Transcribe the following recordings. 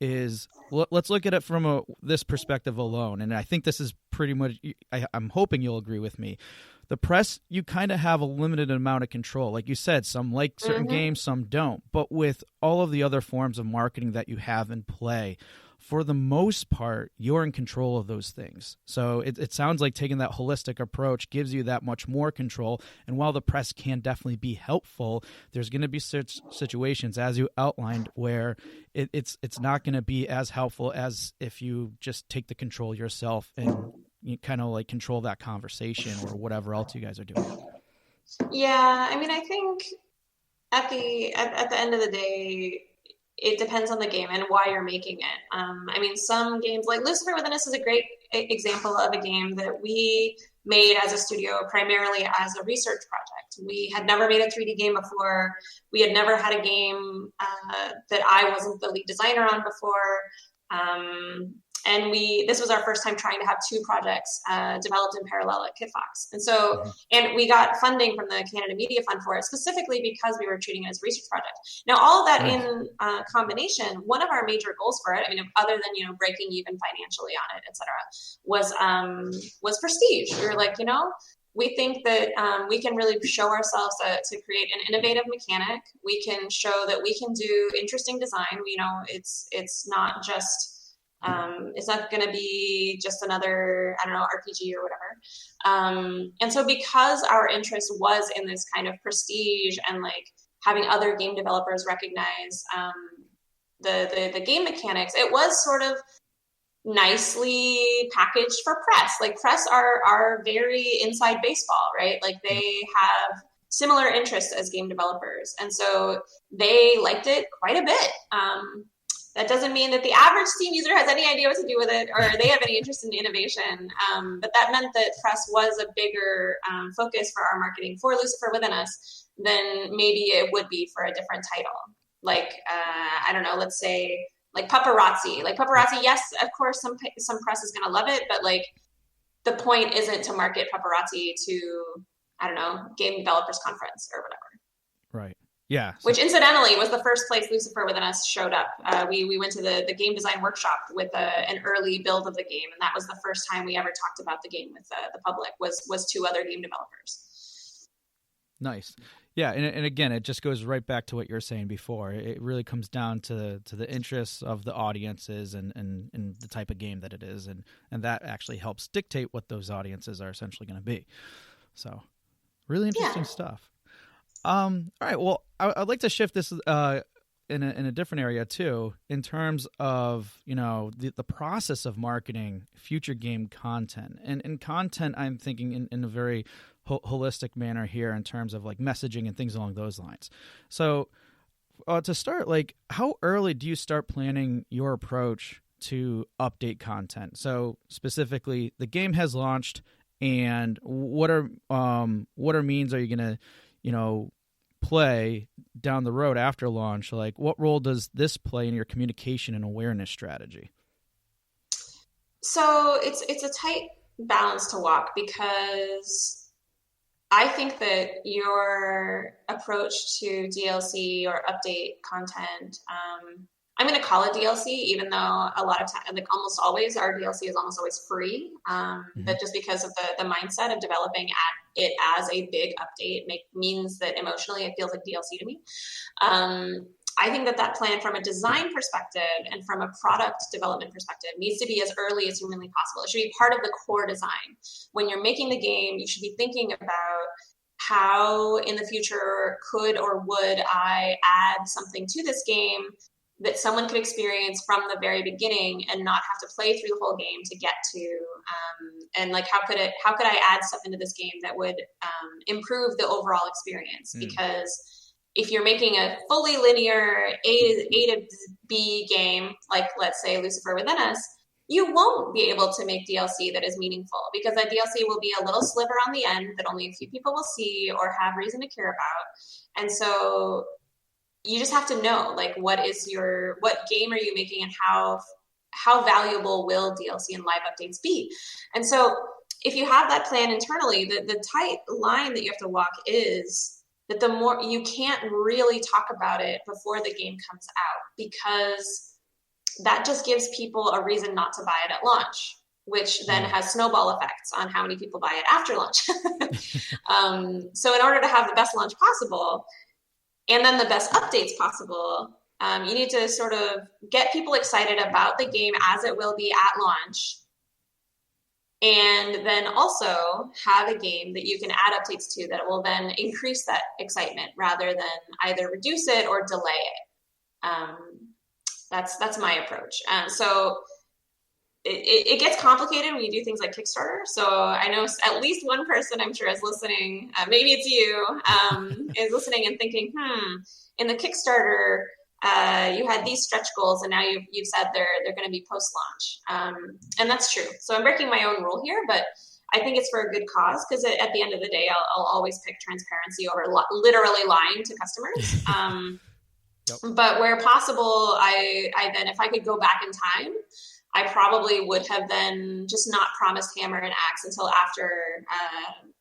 is let's look at it from this perspective alone. And I think this is pretty much, I'm hoping you'll agree with me. The press, you kind of have a limited amount of control. Like you said, some like certain games, some don't. But with all of the other forms of marketing that you have in play, for the most part, you're in control of those things. So it sounds like taking that holistic approach gives you that much more control. And while the press can definitely be helpful, there's going to be such situations, as you outlined, where it's not going to be as helpful as if you just take the control yourself and you kind of like control that conversation or whatever else you guys are doing. Yeah, I mean, I think at the end of the day, it depends on the game and why you're making it. I mean, some games like Lucifer Within Us is a great example of a game that we made as a studio primarily as a research project. We had never made a 3D game before. We had never had a game that I wasn't the lead designer on before. And this was our first time trying to have two projects developed in parallel at Kitfox. And so, and we got funding from the Canada Media Fund for it, specifically because we were treating it as a research project. Now, all of that in combination, one of our major goals for it, I mean, other than, breaking even financially on it, et cetera, was prestige. We were like, we think that we can really show ourselves to create an innovative mechanic. We can show that we can do interesting design. It's not just it's not going to be just another, RPG or whatever. And so because our interest was in this kind of prestige and like having other game developers recognize the game mechanics, it was sort of nicely packaged for press. Like press are very inside baseball, right? Like they have similar interests as game developers. And so they liked it quite a bit. That doesn't mean that the average Steam user has any idea what to do with it or they have any interest in innovation. But that meant that press was a bigger focus for our marketing for Lucifer Within Us than maybe it would be for a different title. Like, let's say like Paparazzi. Like Paparazzi, yes, of course, some press is going to love it, but like the point isn't to market Paparazzi to, Game Developers Conference or whatever. Right. Yeah. Which incidentally was the first place Lucifer Within Us showed up. We went to the game design workshop with an early build of the game. And that was the first time we ever talked about the game with the public was two other game developers. Nice. Yeah. And again, it just goes right back to what you were saying before. It really comes down to the interests of the audiences and the type of game that it is. And that actually helps dictate what those audiences are essentially going to be. So really interesting stuff. All right. Well, I'd like to shift this in a different area too, in terms of the process of marketing future game content and content. I'm thinking in a very holistic manner here in terms of like messaging and things along those lines. So to start, like how early do you start planning your approach to update content? So specifically, the game has launched, and what are means are you gonna play down the road after launch? Like what role does this play in your communication and awareness strategy? So it's a tight balance to walk, because I think that your approach to DLC or update content, I'm going to call it DLC, even though a lot of time, like almost always, our DLC is almost always free. But just because of the mindset of developing it as a big update means that emotionally it feels like DLC to me. I think that plan from a design perspective and from a product development perspective needs to be as early as humanly possible. It should be part of the core design. When you're making the game, you should be thinking about how in the future could or would I add something to this game that someone could experience from the very beginning and not have to play through the whole game to get to, and like how could I add stuff into this game that would improve the overall experience? Because if you're making a fully linear A to B game, like let's say Lucifer Within Us, you won't be able to make DLC that is meaningful, because that DLC will be a little sliver on the end that only a few people will see or have reason to care about. And so you just have to know, like, what game are you making, and how valuable will DLC and live updates be? And so if you have that plan internally, the tight line that you have to walk is that the more you can't really talk about it before the game comes out, because that just gives people a reason not to buy it at launch, which then has snowball effects on how many people buy it after launch. So in order to have the best launch possible and then the best updates possible, you need to sort of get people excited about the game as it will be at launch, and then also have a game that you can add updates to that will then increase that excitement rather than either reduce it or delay it. That's my approach. So it gets complicated when you do things like Kickstarter. So I know at least one person I'm sure is listening, maybe it's you, is listening and thinking, in the Kickstarter, you had these stretch goals and now you've said they're going to be post-launch. And that's true. So I'm breaking my own rule here, but I think it's for a good cause, because at the end of the day, I'll always pick transparency over literally lying to customers. Yep. But where possible, I then, if I could go back in time, I probably would have then just not promised hammer and axe until after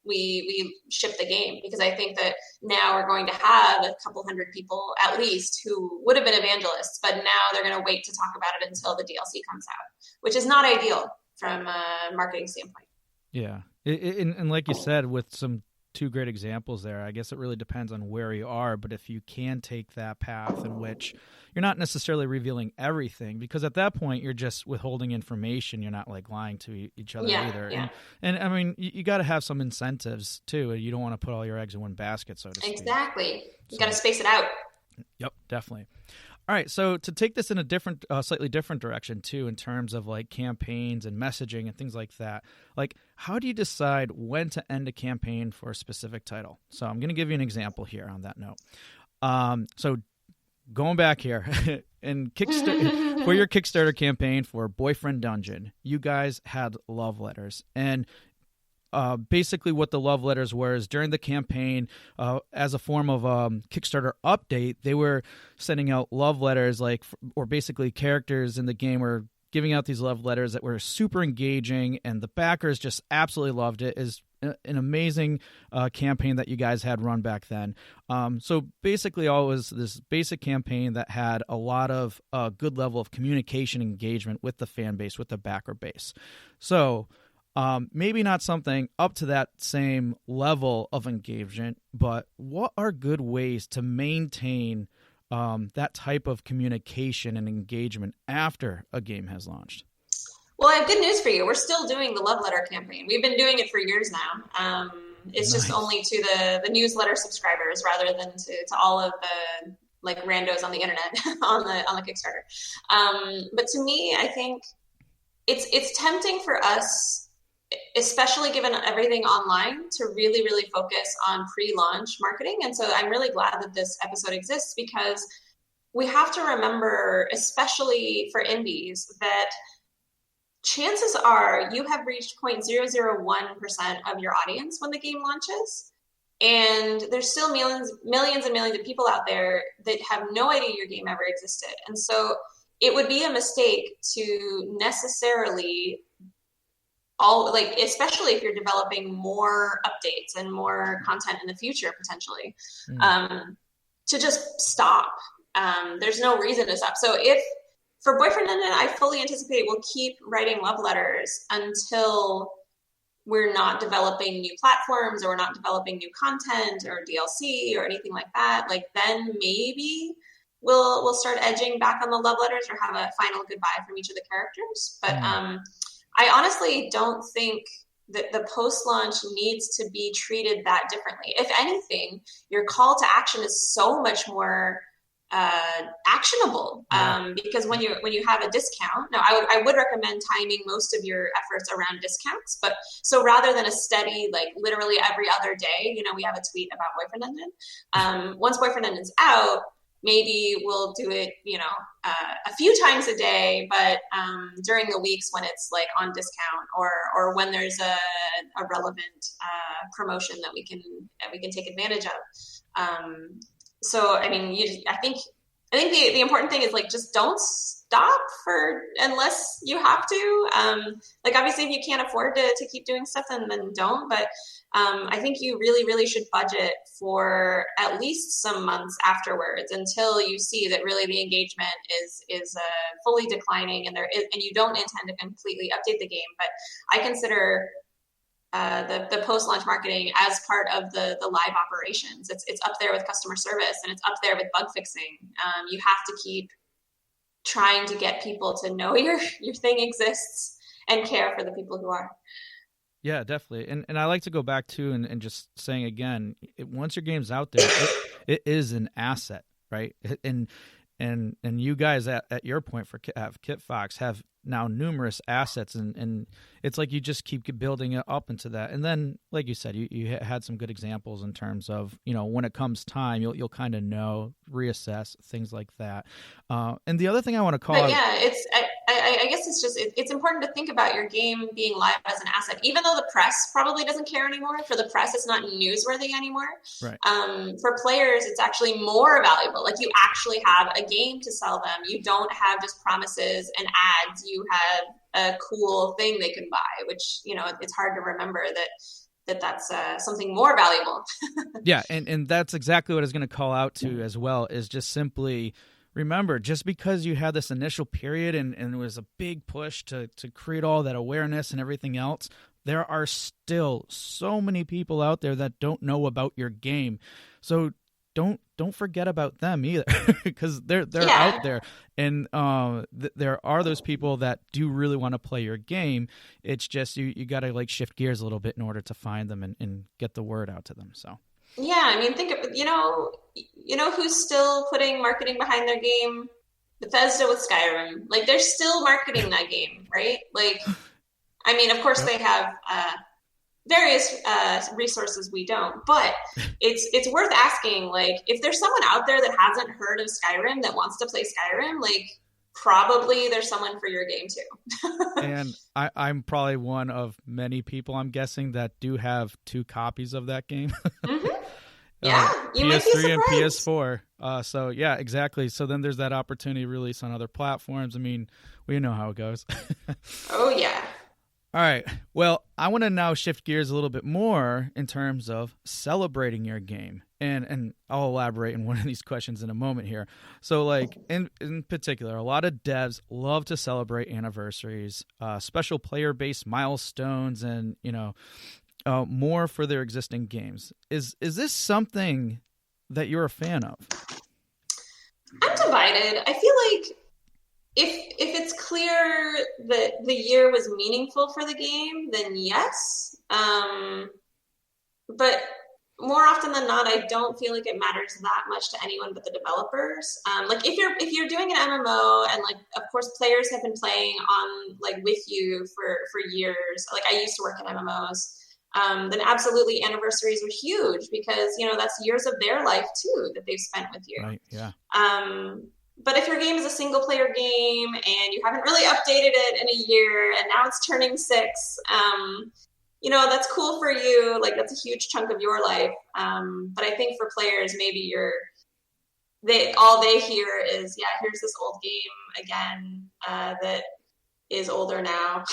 we ship the game, because I think that now we're going to have a couple hundred people at least who would have been evangelists, but now they're going to wait to talk about it until the DLC comes out, which is not ideal from a marketing standpoint. Yeah. And like you said, with some two great examples there, I guess it really depends on where you are, but if you can take that path in which you're not necessarily revealing everything, because at that point you're just withholding information, you're not like lying to each other either. Yeah. And I mean, you got to have some incentives too. You don't want to put all your eggs in one basket, so to speak. Exactly. You got to space it out. Yep, definitely. All right, so to take this in a different, slightly different direction too, in terms of like campaigns and messaging and things like that, like how do you decide when to end a campaign for a specific title? So I'm going to give you an example here on that note. So going back here, in for your Kickstarter campaign for Boyfriend Dungeon, you guys had love letters, and basically what the love letters were is during the campaign, as a form of Kickstarter update, they were sending out love letters, or basically characters in the game were giving out these love letters that were super engaging, and the backers just absolutely loved it. Is an amazing campaign that you guys had run back then. So basically all was this basic campaign that had a lot of good level of communication engagement with the fan base, with the backer base. So maybe not something up to that same level of engagement, but what are good ways to maintain that type of communication and engagement after a game has launched? Well, I have good news for you. We're still doing the love letter campaign. We've been doing it for years now. It's Nice. just only to the newsletter subscribers rather than to all of the like randos on the internet on the Kickstarter. But to me, I think it's tempting for us, especially given everything online, to really, really focus on pre-launch marketing. And so I'm really glad that this episode exists, because we have to remember, especially for indies, that chances are you have reached 0.001% of your audience when the game launches. And there's still millions and millions of people out there that have no idea your game ever existed. And so it would be a mistake to necessarily especially if you're developing more updates and more content in the future, potentially, to just stop. There's no reason to stop. So for Boyfriend Dungeon, I fully anticipate we'll keep writing love letters until we're not developing new platforms, or we're not developing new content or DLC or anything like that. Like, then maybe we'll start edging back on the love letters or have a final goodbye from each of the characters. But I honestly don't think that the post-launch needs to be treated that differently. If anything, your call to action is so much more actionable, because when you have a discount, now I would recommend timing most of your efforts around discounts. But so rather than a steady, like literally every other day, we have a tweet about Boyfriend Dungeon. Once Boyfriend Dungeon's out, maybe we'll do it, a few times a day, but during the weeks when it's like on discount, or when there's a relevant promotion that we can take advantage of. So I mean, I think the important thing is, like, just don't stop unless you have to. Like obviously if you can't afford to keep doing stuff, then don't. But I think you really, really should budget for at least some months afterwards until you see that really the engagement is fully declining, and you don't intend to completely update the game. But I consider the post-launch marketing as part of the live operations. It's up there with customer service, and it's up there with bug fixing. You have to keep trying to get people to know your thing exists and care for the people who are. Yeah, definitely. And I like to go back to and just saying again, once your game's out there, it is an asset, right? And you guys at your point for Kitfox have now numerous assets, and it's like you just keep building it up into that. And then, like you said, you had some good examples in terms of, when it comes time, you'll kind of know, reassess, things like that. And the other thing I want to call out, I guess it's important to think about your game being live as an asset, even though the press probably doesn't care anymore. For the press, it's not newsworthy anymore. Right. For players, it's actually more valuable. Like you actually have a game to sell them. You don't have just promises and ads. You have a cool thing they can buy, which, it's hard to remember that's something more valuable. Yeah. And that's exactly what I was going to call out to as well, is just simply remember, just because you had this initial period and it was a big push to create all that awareness and everything else, there are still so many people out there that don't know about your game. So don't forget about them either, because they're out there, and there are those people that do really want to play your game. It's just you got to shift gears a little bit in order to find them and get the word out to them. So. Yeah, I mean, think of, who's still putting marketing behind their game? Bethesda with Skyrim. They're still marketing that game, right? I mean, of course they have various resources we don't, but it's worth asking, if there's someone out there that hasn't heard of Skyrim that wants to play Skyrim, probably there's someone for your game too. And I'm probably one of many people, I'm guessing, that do have 2 copies of that game. Mm-hmm. Yeah, you might be PS3 surprised. and PS4. So yeah, exactly. So then there's that opportunity to release on other platforms. I mean, we know how it goes. Oh yeah. All right. Well, I want to now shift gears a little bit more in terms of celebrating your game. And I'll elaborate in one of these questions in a moment here. So in particular, a lot of devs love to celebrate anniversaries, special player-based milestones, and, more for their existing games. Is this something that you're a fan of? I'm divided. I feel like if it's clear that the year was meaningful for the game, then yes. But more often than not, I don't feel like it matters that much to anyone but the developers. If you're doing an MMO, and of course players have been playing on with you for years. I used to work in MMOs. Then absolutely anniversaries are huge, because that's years of their life too that they've spent with you. Right. Yeah. But if your game is a single player game and you haven't really updated it in a year and now it's turning 6, that's cool for you. That's a huge chunk of your life. But I think for players, maybe all they hear is, yeah, here's this old game again that is older now.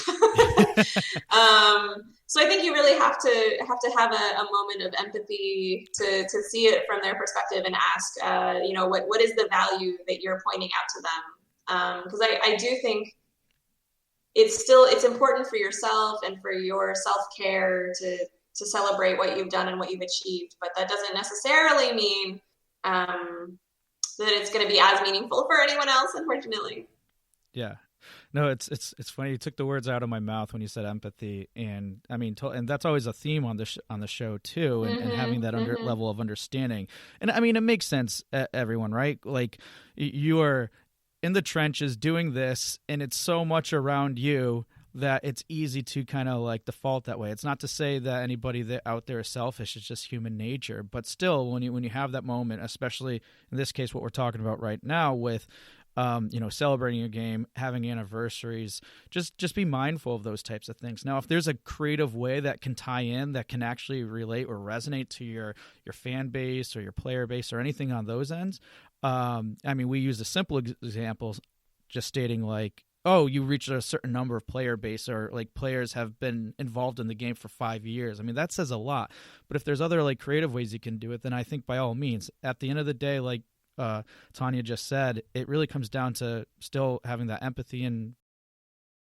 So I think you really have to have a moment of empathy to see it from their perspective and ask, what is the value that you're pointing out to them? Because I do think it's important for yourself and for your self-care to celebrate what you've done and what you've achieved, but that doesn't necessarily mean that it's going to be as meaningful for anyone else, unfortunately. Yeah. No, it's funny. You took the words out of my mouth when you said empathy, and I mean, and that's always a theme on the show too, and having that level of understanding. And I mean, it makes sense, everyone, right? You are in the trenches doing this, and it's so much around you that it's easy to kind of default that way. It's not to say that anybody that out there is selfish. It's just human nature. But still, when you have that moment, especially in this case, what we're talking about right now with celebrating your game, having anniversaries, just be mindful of those types of things. Now, if there's a creative way that can tie in, that can actually relate or resonate to your fan base or your player base or anything on those ends, I mean, we use a simple example. just stating like, oh, you reached a certain number of player base, or like players have been involved in the game for 5 years. I mean, that says a lot. But if there's other like creative ways you can do it, then I think by all means. At the end of the day, like Tanya just said, it really comes down to still having that empathy and